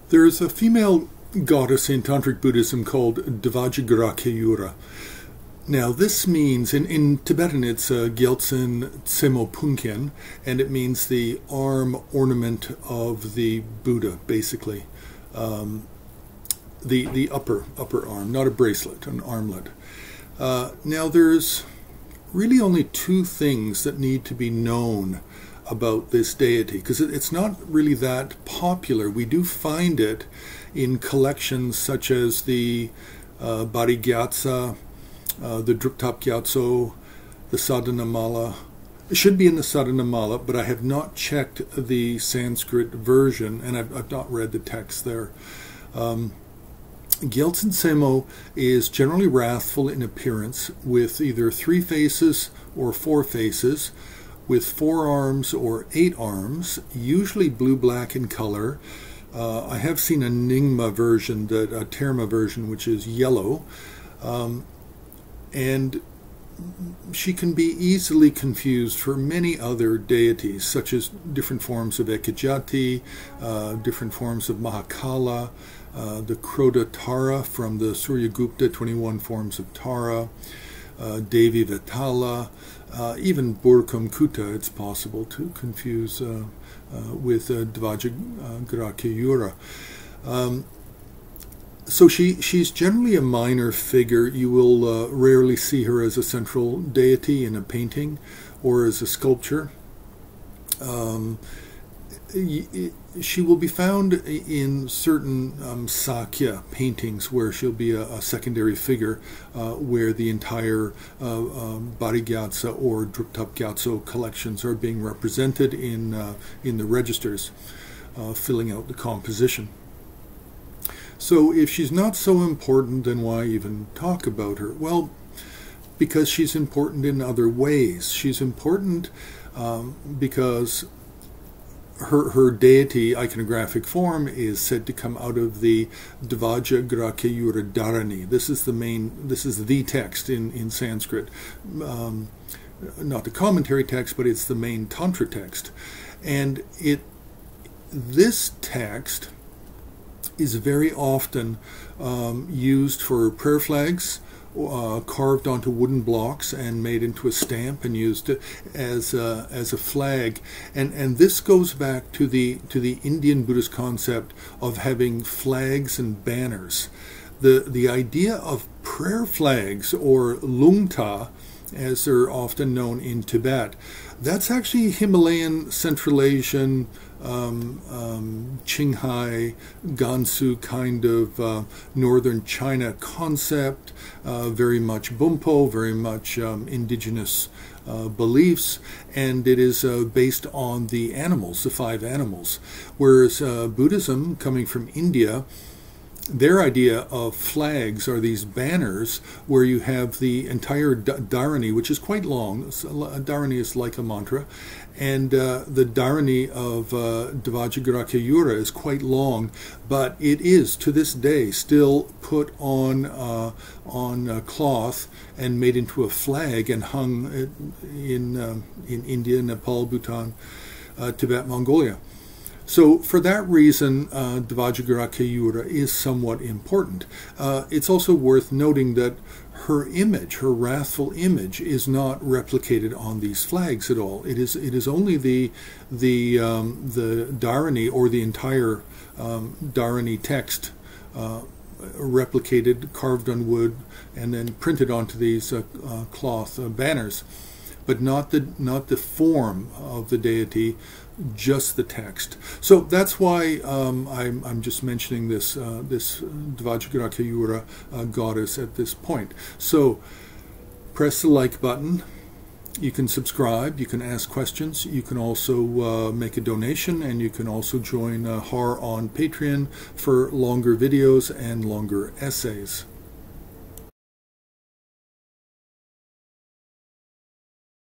There is a female goddess in Tantric Buddhism called Dvajagrakeyura. Now this means, in Tibetan it's Gyaltsen Tsemo Punken, and it means the arm ornament of the Buddha, basically. The upper arm, not a bracelet, an armlet. Now there's really only two things that need to be known about this deity, because it's not really that popular. We do find it in collections such as the Bari Gyatsa, the Drub Tab Gyatso, the Sadhana Mala. It should be in the Sadhana Mala, but I have not checked the Sanskrit version, and I've not read the text there. Gyaltsen Tsemo is generally wrathful in appearance, with either 3 faces or 4 faces, with 4 arms or 8 arms, usually blue-black in color. I have seen a Nyingma version, a Terma version, which is yellow, and she can be easily confused for many other deities, such as different forms of Ekajati, different forms of Mahakala, the Kroda Tara from the Suryagupta 21 forms of Tara, Devi Vetala, even Burkum Kuta, it's possible to confuse with Dvajagrakeyura. So she's generally a minor figure. You will rarely see her as a central deity in a painting or as a sculpture. She will be found in certain Sakya paintings where she'll be a secondary figure, where the entire Bari Gyatsa or Drub Tab Gyatso collections are being represented in the registers, filling out the composition. So if she's not so important, then why even talk about her? Well, because she's important in other ways. She's important because her deity iconographic form is said to come out of the Dvajagrakeyura Dharani. This is the text in Sanskrit. Not the commentary text, but it's the main Tantra text. And this text is very often used for prayer flags, carved onto wooden blocks and made into a stamp and used as a flag. And this goes back to the Indian Buddhist concept of having flags and banners. The idea of prayer flags, or lungta, as they're often known in Tibet, that's actually Himalayan, Central Asian, Qinghai, Gansu kind of northern China concept, very much Bumpo, very much indigenous beliefs, and it is based on the animals, the 5 animals. Whereas Buddhism, coming from India, their idea of flags are these banners where you have the entire dharani, which is quite long. A dharani is like a mantra, and the dharani of Dvajagrakeyura is quite long, but it is to this day still put on cloth and made into a flag and hung in India, Nepal, Bhutan, Tibet, Mongolia. So for that reason, Dvajagrakeyura is somewhat important. It's also worth noting that her image, her wrathful image, is not replicated on these flags at all. It is only the dharani, or the entire dharani text, replicated, carved on wood, and then printed onto these cloth banners, but not the form of the deity, just the text. So that's why I'm just mentioning this Dvajagrakeyura goddess at this point. So press the like button. You can subscribe, you can ask questions, you can also make a donation, and you can also join HAR on Patreon for longer videos and longer essays.